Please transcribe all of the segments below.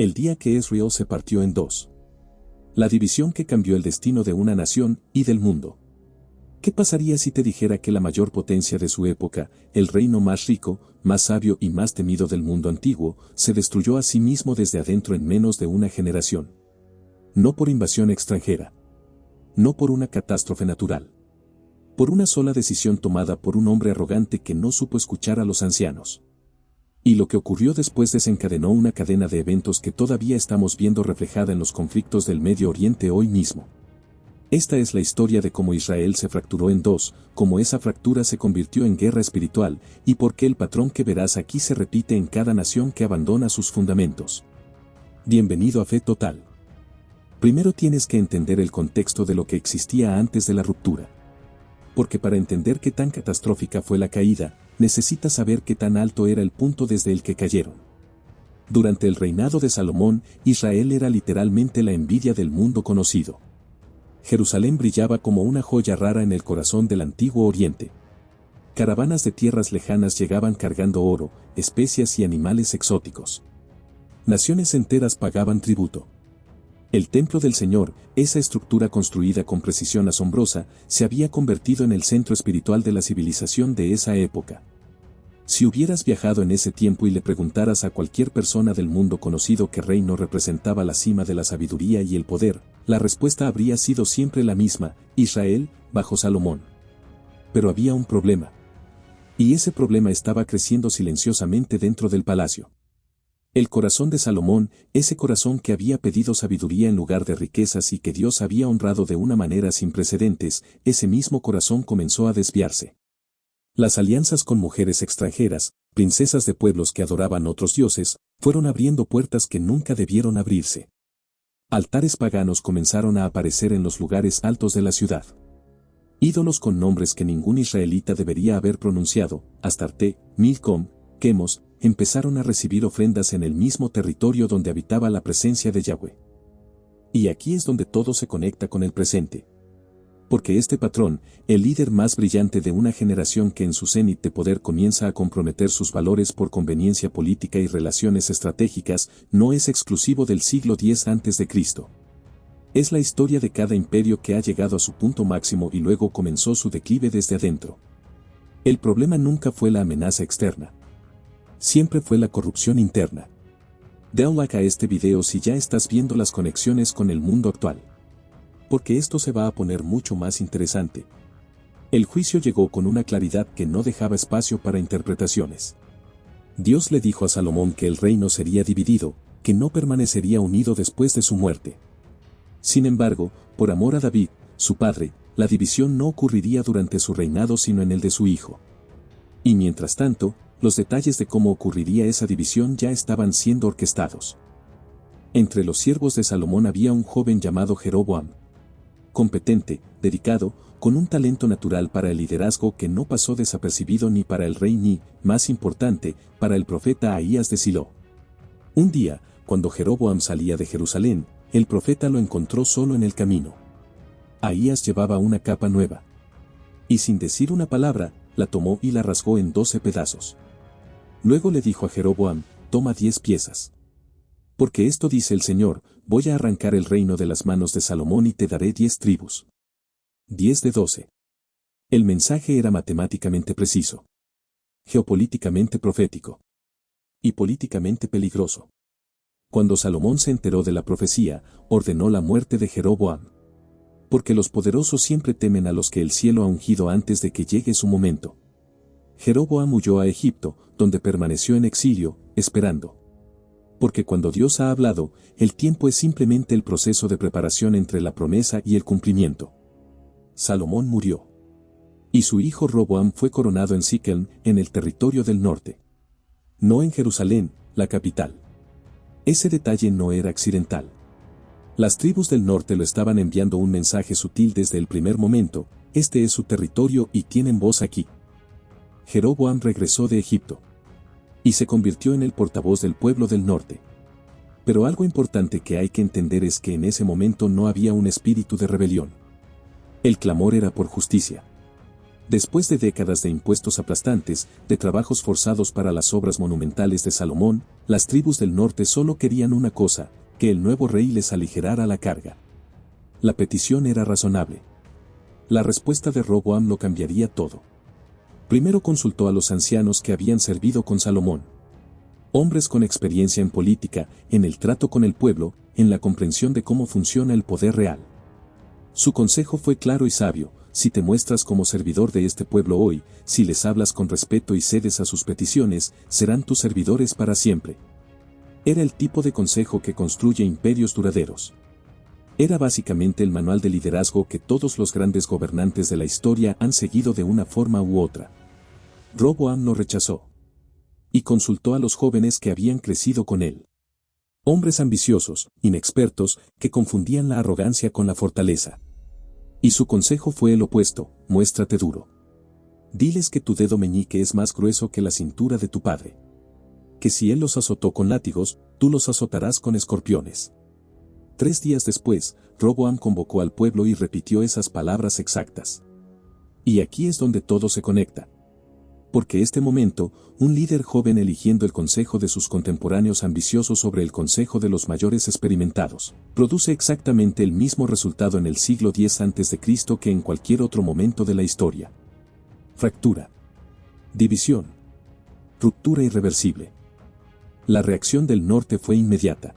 El día que Israel se partió en dos. La división que cambió el destino de una nación y del mundo. ¿Qué pasaría si te dijera que la mayor potencia de su época, el reino más rico, más sabio y más temido del mundo antiguo, se destruyó a sí mismo desde adentro en menos de una generación? No por invasión extranjera. No por una catástrofe natural. Por una sola decisión tomada por un hombre arrogante que no supo escuchar a los ancianos. Y lo que ocurrió después desencadenó una cadena de eventos que todavía estamos viendo reflejada en los conflictos del Medio Oriente hoy mismo. Esta es la historia de cómo Israel se fracturó en dos, cómo esa fractura se convirtió en guerra espiritual, y por qué el patrón que verás aquí se repite en cada nación que abandona sus fundamentos. Bienvenido a Fe Total. Primero tienes que entender el contexto de lo que existía antes de la ruptura. Porque para entender qué tan catastrófica fue la caída, necesitas saber qué tan alto era el punto desde el que cayeron. Durante el reinado de Salomón, Israel era literalmente la envidia del mundo conocido. Jerusalén brillaba como una joya rara en el corazón del antiguo Oriente. Caravanas de tierras lejanas llegaban cargando oro, especias y animales exóticos. Naciones enteras pagaban tributo. El templo del Señor, esa estructura construida con precisión asombrosa, se había convertido en el centro espiritual de la civilización de esa época. Si hubieras viajado en ese tiempo y le preguntaras a cualquier persona del mundo conocido qué reino representaba la cima de la sabiduría y el poder, la respuesta habría sido siempre la misma: Israel, bajo Salomón. Pero había un problema. Y ese problema estaba creciendo silenciosamente dentro del palacio. El corazón de Salomón, ese corazón que había pedido sabiduría en lugar de riquezas y que Dios había honrado de una manera sin precedentes, ese mismo corazón comenzó a desviarse. Las alianzas con mujeres extranjeras, princesas de pueblos que adoraban otros dioses, fueron abriendo puertas que nunca debieron abrirse. Altares paganos comenzaron a aparecer en los lugares altos de la ciudad. Ídolos con nombres que ningún israelita debería haber pronunciado, Astarte, Milcom, Quemos, empezaron a recibir ofrendas en el mismo territorio donde habitaba la presencia de Yahweh. Y aquí es donde todo se conecta con el presente. Porque este patrón, el líder más brillante de una generación que en su cenit de poder comienza a comprometer sus valores por conveniencia política y relaciones estratégicas, no es exclusivo del siglo X a.C. Es la historia de cada imperio que ha llegado a su punto máximo y luego comenzó su declive desde adentro. El problema nunca fue la amenaza externa. Siempre fue la corrupción interna. Da like a este video si ya estás viendo las conexiones con el mundo actual. Porque esto se va a poner mucho más interesante. El juicio llegó con una claridad que no dejaba espacio para interpretaciones. Dios le dijo a Salomón que el reino sería dividido, que no permanecería unido después de su muerte. Sin embargo, por amor a David, su padre, la división no ocurriría durante su reinado sino en el de su hijo. Y mientras tanto, los detalles de cómo ocurriría esa división ya estaban siendo orquestados. Entre los siervos de Salomón había un joven llamado Jeroboam. Competente, dedicado, con un talento natural para el liderazgo que no pasó desapercibido ni para el rey ni, más importante, para el profeta Ahías de Silo. Un día, cuando Jeroboam salía de Jerusalén, el profeta lo encontró solo en el camino. Ahías llevaba una capa nueva. Y sin decir una palabra, la tomó y la rasgó en 12 pedazos. Luego le dijo a Jeroboam: toma 10 piezas. Porque esto dice el Señor: voy a arrancar el reino de las manos de Salomón y te daré 10 tribus. 10 de 12. El mensaje era matemáticamente preciso, geopolíticamente profético y políticamente peligroso. Cuando Salomón se enteró de la profecía, ordenó la muerte de Jeroboam. Porque los poderosos siempre temen a los que el cielo ha ungido antes de que llegue su momento. Jeroboam huyó a Egipto, donde permaneció en exilio, esperando. Porque cuando Dios ha hablado, el tiempo es simplemente el proceso de preparación entre la promesa y el cumplimiento. Salomón murió. Y su hijo Roboam fue coronado en Siquem, en el territorio del norte. No en Jerusalén, la capital. Ese detalle no era accidental. Las tribus del norte lo estaban enviando un mensaje sutil desde el primer momento: este es su territorio y tienen voz aquí. Jeroboam regresó de Egipto. Y se convirtió en el portavoz del pueblo del norte. Pero algo importante que hay que entender es que en ese momento no había un espíritu de rebelión. El clamor era por justicia. Después de décadas de impuestos aplastantes, de trabajos forzados para las obras monumentales de Salomón, las tribus del norte solo querían una cosa, que el nuevo rey les aligerara la carga. La petición era razonable. La respuesta de Roboam lo cambiaría todo. Primero consultó a los ancianos que habían servido con Salomón. Hombres con experiencia en política, en el trato con el pueblo, en la comprensión de cómo funciona el poder real. Su consejo fue claro y sabio: si te muestras como servidor de este pueblo hoy, si les hablas con respeto y cedes a sus peticiones, serán tus servidores para siempre. Era el tipo de consejo que construye imperios duraderos. Era básicamente el manual de liderazgo que todos los grandes gobernantes de la historia han seguido de una forma u otra. Roboam lo rechazó. Y consultó a los jóvenes que habían crecido con él. Hombres ambiciosos, inexpertos, que confundían la arrogancia con la fortaleza. Y su consejo fue el opuesto: muéstrate duro. Diles que tu dedo meñique es más grueso que la cintura de tu padre. Que si él los azotó con látigos, tú los azotarás con escorpiones. 3 días después, Roboam convocó al pueblo y repitió esas palabras exactas. Y aquí es donde todo se conecta. Porque este momento, un líder joven eligiendo el consejo de sus contemporáneos ambiciosos sobre el consejo de los mayores experimentados, produce exactamente el mismo resultado en el siglo X a.C. que en cualquier otro momento de la historia. Fractura. División. Ruptura irreversible. La reacción del norte fue inmediata.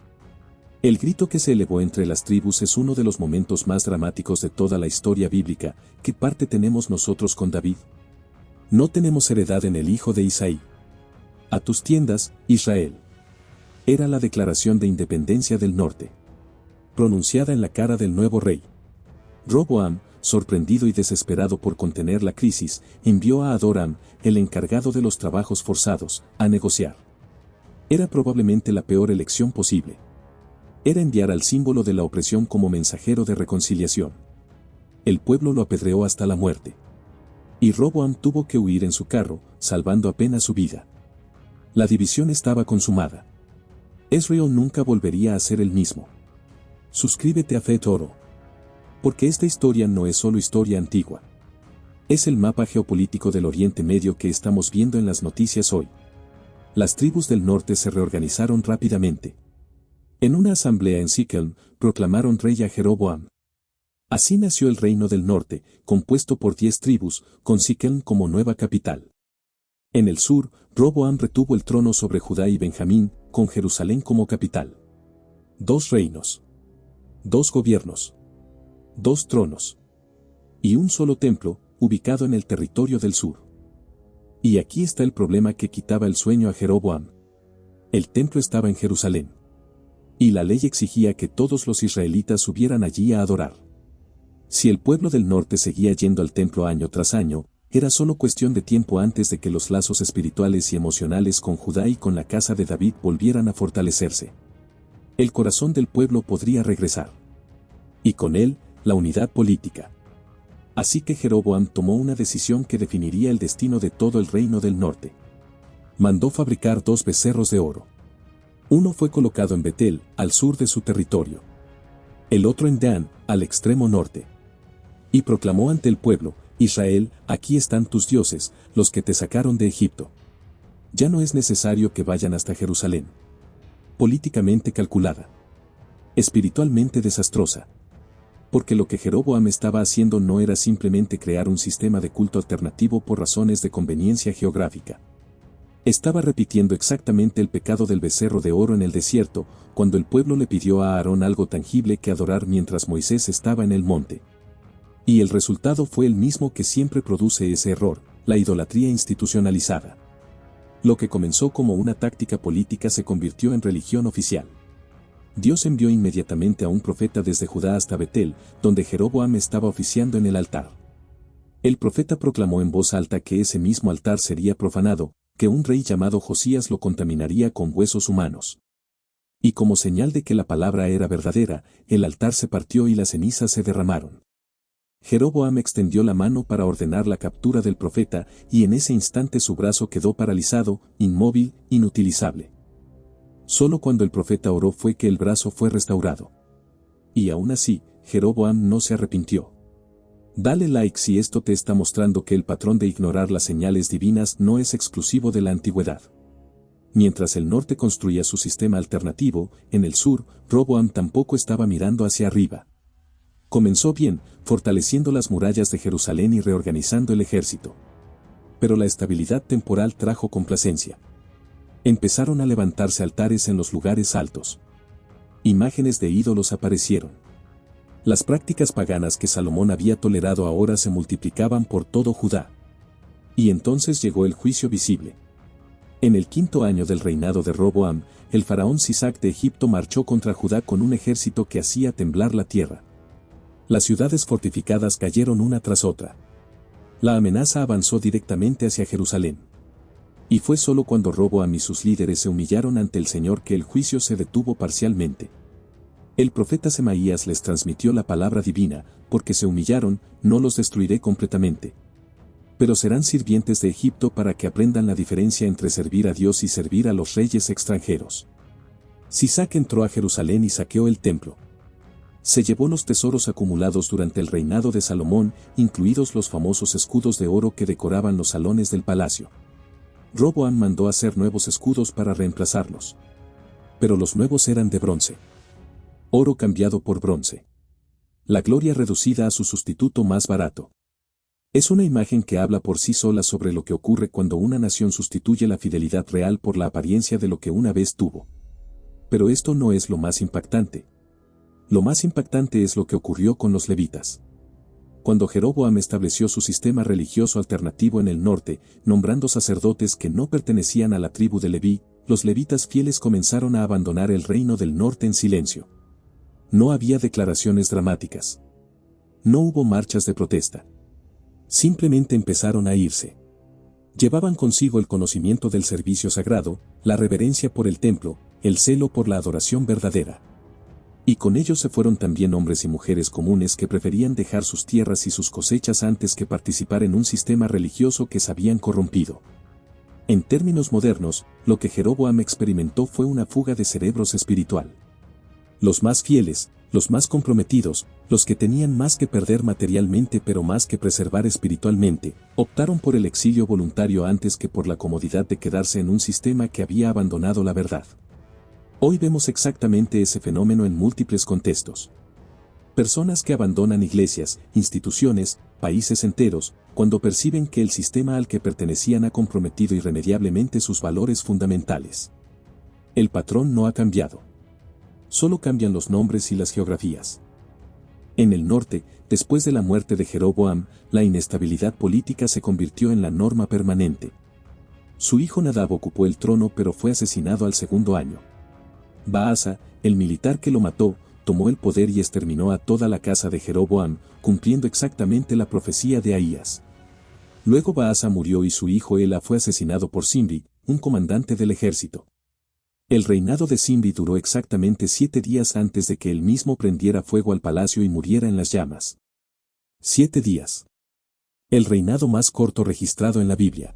El grito que se elevó entre las tribus es uno de los momentos más dramáticos de toda la historia bíblica. ¿Qué parte tenemos nosotros con David? No tenemos heredad en el hijo de Isaí. A tus tiendas, Israel. Era la declaración de independencia del norte, pronunciada en la cara del nuevo rey. Roboam, sorprendido y desesperado por contener la crisis, envió a Adoram, el encargado de los trabajos forzados, a negociar. Era probablemente la peor elección posible. Era enviar al símbolo de la opresión como mensajero de reconciliación. El pueblo lo apedreó hasta la muerte. Y Roboam tuvo que huir en su carro, salvando apenas su vida. La división estaba consumada. Israel nunca volvería a ser el mismo. Suscríbete a Fe Toro. Porque esta historia no es solo historia antigua. Es el mapa geopolítico del Oriente Medio que estamos viendo en las noticias hoy. Las tribus del norte se reorganizaron rápidamente. En una asamblea en Siquem, proclamaron rey a Jeroboam. Así nació el reino del norte, compuesto por 10 tribus, con Siquem como nueva capital. En el sur, Roboam retuvo el trono sobre Judá y Benjamín, con Jerusalén como capital. 2 reinos. 2 gobiernos. 2 tronos. Y un solo templo, ubicado en el territorio del sur. Y aquí está el problema que quitaba el sueño a Jeroboam. El templo estaba en Jerusalén. Y la ley exigía que todos los israelitas subieran allí a adorar. Si el pueblo del norte seguía yendo al templo año tras año, era solo cuestión de tiempo antes de que los lazos espirituales y emocionales con Judá y con la casa de David volvieran a fortalecerse. El corazón del pueblo podría regresar. Y con él, la unidad política. Así que Jeroboam tomó una decisión que definiría el destino de todo el reino del norte. Mandó fabricar 2 becerros de oro. Uno fue colocado en Betel, al sur de su territorio. El otro en Dan, al extremo norte. Y proclamó ante el pueblo: Israel, aquí están tus dioses, los que te sacaron de Egipto. Ya no es necesario que vayan hasta Jerusalén. Políticamente calculada. Espiritualmente desastrosa. Porque lo que Jeroboam estaba haciendo no era simplemente crear un sistema de culto alternativo por razones de conveniencia geográfica. Estaba repitiendo exactamente el pecado del becerro de oro en el desierto, cuando el pueblo le pidió a Aarón algo tangible que adorar mientras Moisés estaba en el monte. Y el resultado fue el mismo que siempre produce ese error: la idolatría institucionalizada. Lo que comenzó como una táctica política se convirtió en religión oficial. Dios envió inmediatamente a un profeta desde Judá hasta Betel, donde Jeroboam estaba oficiando en el altar. El profeta proclamó en voz alta que ese mismo altar sería profanado, que un rey llamado Josías lo contaminaría con huesos humanos. Y como señal de que la palabra era verdadera, el altar se partió y las cenizas se derramaron. Jeroboam extendió la mano para ordenar la captura del profeta, y en ese instante su brazo quedó paralizado, inmóvil, inutilizable. Solo cuando el profeta oró fue que el brazo fue restaurado. Y aún así, Jeroboam no se arrepintió. Dale like si esto te está mostrando que el patrón de ignorar las señales divinas no es exclusivo de la antigüedad. Mientras el norte construía su sistema alternativo, en el sur, Roboam tampoco estaba mirando hacia arriba. Comenzó bien, fortaleciendo las murallas de Jerusalén y reorganizando el ejército. Pero la estabilidad temporal trajo complacencia. Empezaron a levantarse altares en los lugares altos. Imágenes de ídolos aparecieron. Las prácticas paganas que Salomón había tolerado ahora se multiplicaban por todo Judá. Y entonces llegó el juicio visible. En el 5º año del reinado de Roboam, el faraón Sisac de Egipto marchó contra Judá con un ejército que hacía temblar la tierra. Las ciudades fortificadas cayeron una tras otra. La amenaza avanzó directamente hacia Jerusalén. Y fue solo cuando Roboam y sus líderes se humillaron ante el Señor que el juicio se detuvo parcialmente. El profeta Semaías les transmitió la palabra divina: porque se humillaron, no los destruiré completamente. Pero serán sirvientes de Egipto para que aprendan la diferencia entre servir a Dios y servir a los reyes extranjeros. Sisac entró a Jerusalén y saqueó el templo. Se llevó los tesoros acumulados durante el reinado de Salomón, incluidos los famosos escudos de oro que decoraban los salones del palacio. Roboam mandó hacer nuevos escudos para reemplazarlos. Pero los nuevos eran de bronce. Oro cambiado por bronce. La gloria reducida a su sustituto más barato. Es una imagen que habla por sí sola sobre lo que ocurre cuando una nación sustituye la fidelidad real por la apariencia de lo que una vez tuvo. Pero esto no es lo más impactante. Lo más impactante es lo que ocurrió con los levitas. Cuando Jeroboam estableció su sistema religioso alternativo en el norte, nombrando sacerdotes que no pertenecían a la tribu de Leví, los levitas fieles comenzaron a abandonar el reino del norte en silencio. No había declaraciones dramáticas. No hubo marchas de protesta. Simplemente empezaron a irse. Llevaban consigo el conocimiento del servicio sagrado, la reverencia por el templo, el celo por la adoración verdadera. Y con ellos se fueron también hombres y mujeres comunes que preferían dejar sus tierras y sus cosechas antes que participar en un sistema religioso que se habían corrompido. En términos modernos, lo que Jeroboam experimentó fue una fuga de cerebros espiritual. Los más fieles, los más comprometidos, los que tenían más que perder materialmente pero más que preservar espiritualmente, optaron por el exilio voluntario antes que por la comodidad de quedarse en un sistema que había abandonado la verdad. Hoy vemos exactamente ese fenómeno en múltiples contextos. Personas que abandonan iglesias, instituciones, países enteros, cuando perciben que el sistema al que pertenecían ha comprometido irremediablemente sus valores fundamentales. El patrón no ha cambiado. Solo cambian los nombres y las geografías. En el norte, después de la muerte de Jeroboam, la inestabilidad política se convirtió en la norma permanente. Su hijo Nadab ocupó el trono pero fue asesinado al 2.º año. Baasa, el militar que lo mató, tomó el poder y exterminó a toda la casa de Jeroboam, cumpliendo exactamente la profecía de Ahías. Luego Baasa murió y su hijo Ela fue asesinado por Zimri, un comandante del ejército. El reinado de Zimri duró exactamente 7 días antes de que él mismo prendiera fuego al palacio y muriera en las llamas. 7 días. El reinado más corto registrado en la Biblia.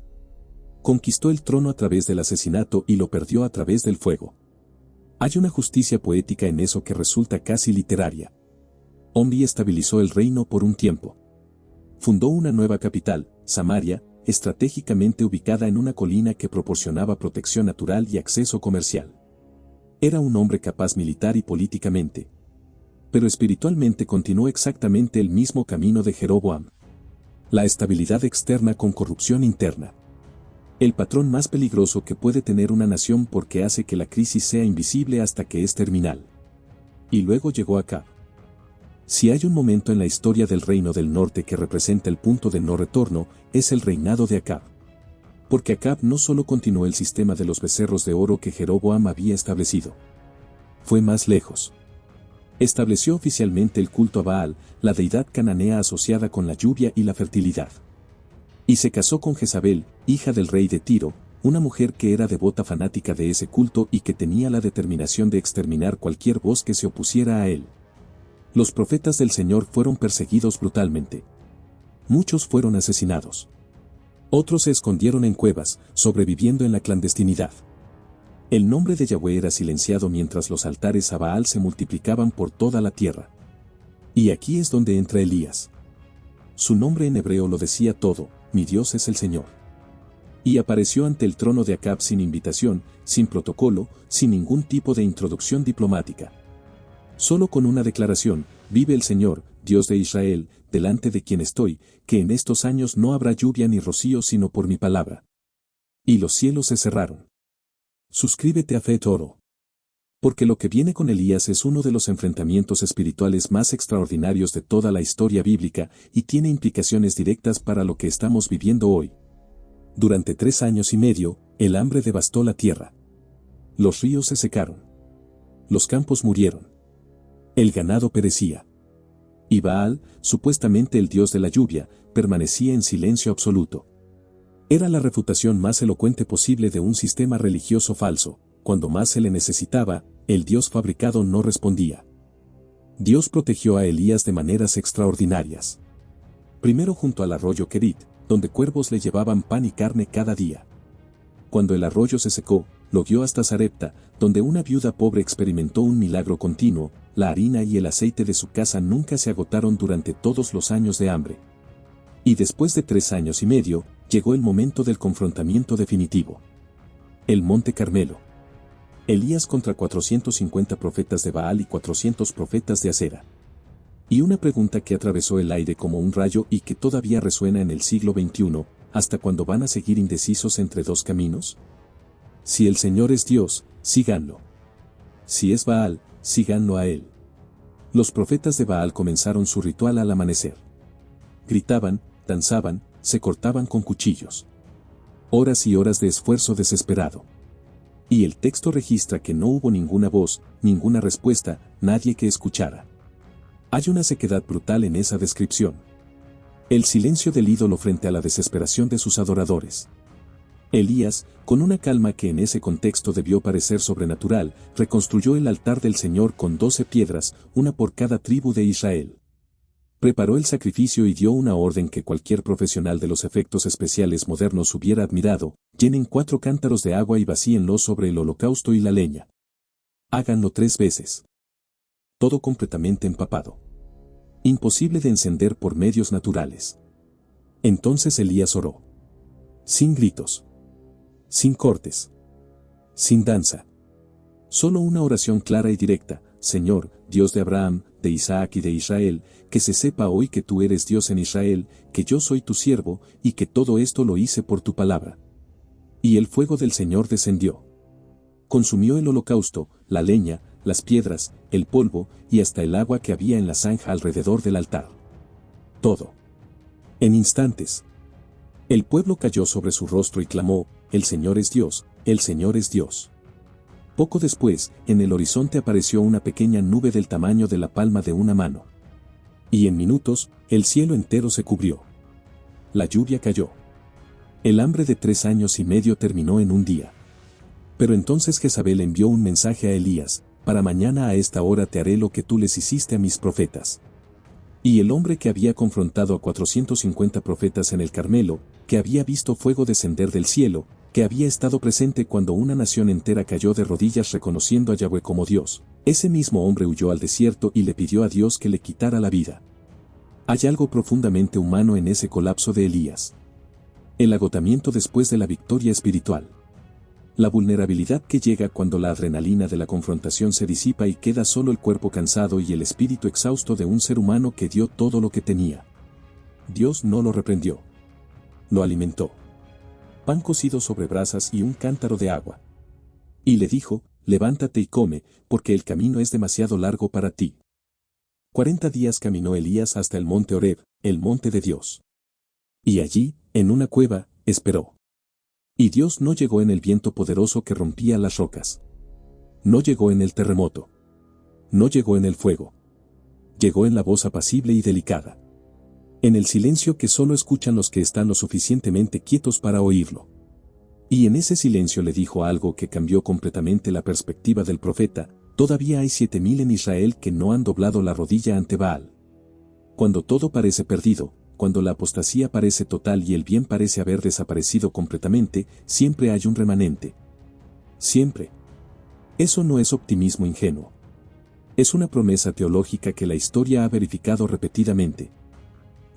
Conquistó el trono a través del asesinato y lo perdió a través del fuego. Hay una justicia poética en eso que resulta casi literaria. Omri estabilizó el reino por un tiempo. Fundó una nueva capital, Samaria, estratégicamente ubicada en una colina que proporcionaba protección natural y acceso comercial. Era un hombre capaz militar y políticamente. Pero espiritualmente continuó exactamente el mismo camino de Jeroboam. La estabilidad externa con corrupción interna. El patrón más peligroso que puede tener una nación porque hace que la crisis sea invisible hasta que es terminal. Y luego llegó Acab. Si hay un momento en la historia del reino del norte que representa el punto de no retorno, es el reinado de Acab. Porque Acab no solo continuó el sistema de los becerros de oro que Jeroboam había establecido. Fue más lejos. Estableció oficialmente el culto a Baal, la deidad cananea asociada con la lluvia y la fertilidad. Y se casó con Jezabel, hija del rey de Tiro, una mujer que era devota fanática de ese culto y que tenía la determinación de exterminar cualquier voz que se opusiera a él. Los profetas del Señor fueron perseguidos brutalmente. Muchos fueron asesinados. Otros se escondieron en cuevas, sobreviviendo en la clandestinidad. El nombre de Yahweh era silenciado mientras los altares a Baal se multiplicaban por toda la tierra. Y aquí es donde entra Elías. su nombre en hebreo lo decía todo: mi Dios es el Señor. Y apareció ante el trono de Acab sin invitación, sin protocolo, sin ningún tipo de introducción diplomática. Solo con una declaración: vive el Señor, Dios de Israel, delante de quien estoy, que en estos años no habrá lluvia ni rocío sino por mi palabra. Y los cielos se cerraron. Suscríbete a Fe Oro. Porque lo que viene con Elías es uno de los enfrentamientos espirituales más extraordinarios de toda la historia bíblica y tiene implicaciones directas para lo que estamos viviendo hoy. Durante 3 años y medio, el hambre devastó la tierra. Los ríos se secaron. Los campos murieron. El ganado perecía. Y Baal, supuestamente el dios de la lluvia, permanecía en silencio absoluto. Era la refutación más elocuente posible de un sistema religioso falso. Cuando más se le necesitaba, el Dios fabricado no respondía. Dios protegió a Elías de maneras extraordinarias. Primero junto al arroyo Kerit, donde cuervos le llevaban pan y carne cada día. Cuando el arroyo se secó, lo guió hasta Sarepta, donde una viuda pobre experimentó un milagro continuo: la harina y el aceite de su casa nunca se agotaron durante todos los años de hambre. Y después de 3 años y medio, llegó el momento del confrontamiento definitivo. El Monte Carmelo. Elías contra 450 profetas de Baal y 400 profetas de Acera. Y una pregunta que atravesó el aire como un rayo y que todavía resuena en el siglo XXI: ¿hasta cuándo van a seguir indecisos entre 2 caminos? Si el Señor es Dios, síganlo. Si es Baal, síganlo a él. Los profetas de Baal comenzaron su ritual al amanecer. Gritaban, danzaban, se cortaban con cuchillos. Horas y horas de esfuerzo desesperado. Y el texto registra que no hubo ninguna voz, ninguna respuesta, nadie que escuchara. Hay una sequedad brutal en esa descripción. El silencio del ídolo frente a la desesperación de sus adoradores. Elías, con una calma que en ese contexto debió parecer sobrenatural, reconstruyó el altar del Señor con 12 piedras, una por cada tribu de Israel. Preparó el sacrificio y dio una orden que cualquier profesional de los efectos especiales modernos hubiera admirado: llenen 4 cántaros de agua y vacíenlos sobre el holocausto y la leña. Háganlo 3 veces. Todo completamente empapado. Imposible de encender por medios naturales. Entonces Elías oró. Sin gritos. Sin cortes. Sin danza. Solo una oración clara y directa: Señor, Dios de Abraham, de Isaac y de Israel, que se sepa hoy que tú eres Dios en Israel, que yo soy tu siervo, y que todo esto lo hice por tu palabra. Y el fuego del Señor descendió. Consumió el holocausto, la leña, las piedras, el polvo, y hasta el agua que había en la zanja alrededor del altar. Todo. En instantes. El pueblo cayó sobre su rostro y clamó: el Señor es Dios, el Señor es Dios. Poco después, en el horizonte apareció una pequeña nube del tamaño de la palma de una mano. Y en minutos, el cielo entero se cubrió. La lluvia cayó. El hambre de 3 años y medio terminó en un día. Pero entonces Jezabel envió un mensaje a Elías: para mañana a esta hora te haré lo que tú les hiciste a mis profetas. Y el hombre que había confrontado a 450 profetas en el Carmelo, que había visto fuego descender del cielo, que había estado presente cuando una nación entera cayó de rodillas reconociendo a Yahweh como Dios, ese mismo hombre huyó al desierto y le pidió a Dios que le quitara la vida. Hay algo profundamente humano en ese colapso de Elías. El agotamiento después de la victoria espiritual. La vulnerabilidad que llega cuando la adrenalina de la confrontación se disipa y queda solo el cuerpo cansado y el espíritu exhausto de un ser humano que dio todo lo que tenía. Dios no lo reprendió. Lo alimentó. Pan cocido sobre brasas y un cántaro de agua. Y le dijo: levántate y come, porque el camino es demasiado largo para ti. 40 días caminó Elías hasta el monte Horeb, el monte de Dios. Y allí, en una cueva, esperó. Y Dios no llegó en el viento poderoso que rompía las rocas. No llegó en el terremoto. No llegó en el fuego. Llegó en la voz apacible y delicada. En el silencio que solo escuchan los que están lo suficientemente quietos para oírlo. Y en ese silencio le dijo algo que cambió completamente la perspectiva del profeta: todavía hay 7000 en Israel que no han doblado la rodilla ante Baal. Cuando todo parece perdido, cuando la apostasía parece total y el bien parece haber desaparecido completamente, siempre hay un remanente. Siempre. Eso no es optimismo ingenuo. Es una promesa teológica que la historia ha verificado repetidamente.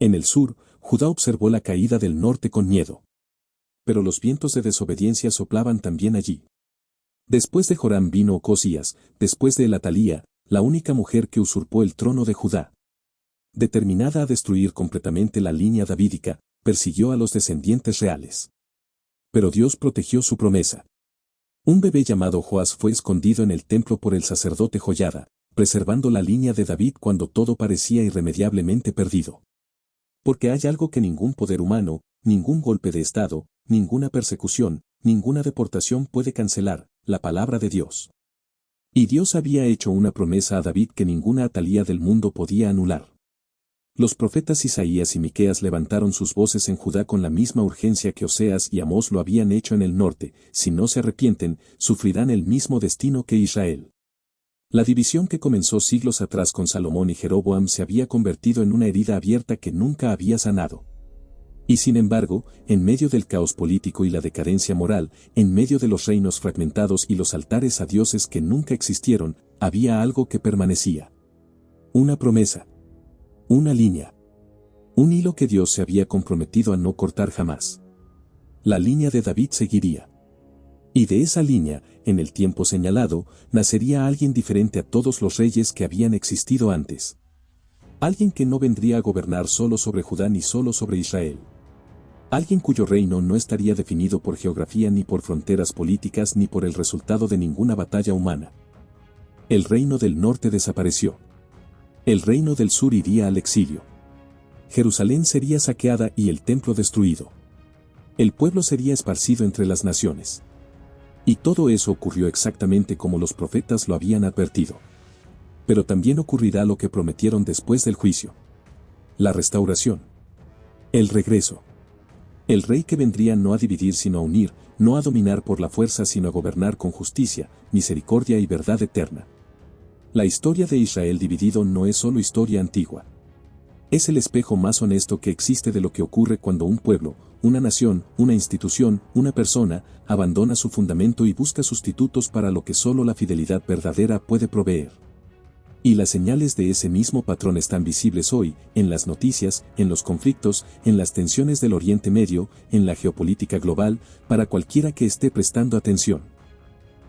En el sur, Judá observó la caída del norte con miedo. Pero los vientos de desobediencia soplaban también allí. Después de Joram vino Ocosías, después de Atalía, la única mujer que usurpó el trono de Judá. Determinada a destruir completamente la línea davídica, persiguió a los descendientes reales. Pero Dios protegió su promesa. Un bebé llamado Joás fue escondido en el templo por el sacerdote Joiada, preservando la línea de David cuando todo parecía irremediablemente perdido. Porque hay algo que ningún poder humano, ningún golpe de Estado, ninguna persecución, ninguna deportación puede cancelar: la palabra de Dios. Y Dios había hecho una promesa a David que ninguna Atalía del mundo podía anular. Los profetas Isaías y Miqueas levantaron sus voces en Judá con la misma urgencia que Oseas y Amós lo habían hecho en el norte: si no se arrepienten, sufrirán el mismo destino que Israel. La división que comenzó siglos atrás con Salomón y Jeroboam se había convertido en una herida abierta que nunca había sanado. Y sin embargo, en medio del caos político y la decadencia moral, en medio de los reinos fragmentados y los altares a dioses que nunca existieron, había algo que permanecía. Una promesa. Una línea. Un hilo que Dios se había comprometido a no cortar jamás. La línea de David seguiría. Y de esa línea, en el tiempo señalado, nacería alguien diferente a todos los reyes que habían existido antes. Alguien que no vendría a gobernar solo sobre Judá ni solo sobre Israel. Alguien cuyo reino no estaría definido por geografía ni por fronteras políticas ni por el resultado de ninguna batalla humana. El reino del norte desapareció. El reino del sur iría al exilio. Jerusalén sería saqueada y el templo destruido. El pueblo sería esparcido entre las naciones. Y todo eso ocurrió exactamente como los profetas lo habían advertido. Pero también ocurrirá lo que prometieron después del juicio. La restauración. El regreso. El rey que vendría no a dividir sino a unir, no a dominar por la fuerza sino a gobernar con justicia, misericordia y verdad eterna. La historia de Israel dividido no es solo historia antigua. Es el espejo más honesto que existe de lo que ocurre cuando un pueblo, una nación, una institución, una persona, abandona su fundamento y busca sustitutos para lo que solo la fidelidad verdadera puede proveer. Y las señales de ese mismo patrón están visibles hoy, en las noticias, en los conflictos, en las tensiones del Oriente Medio, en la geopolítica global, para cualquiera que esté prestando atención.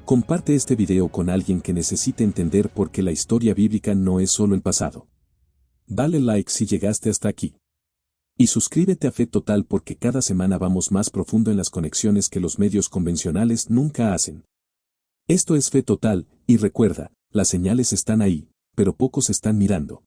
Comparte este video con alguien que necesite entender por qué la historia bíblica no es solo el pasado. Dale like si llegaste hasta aquí. Y suscríbete a Fe Total porque cada semana vamos más profundo en las conexiones que los medios convencionales nunca hacen. Esto es Fe Total, y recuerda, las señales están ahí, pero pocos están mirando.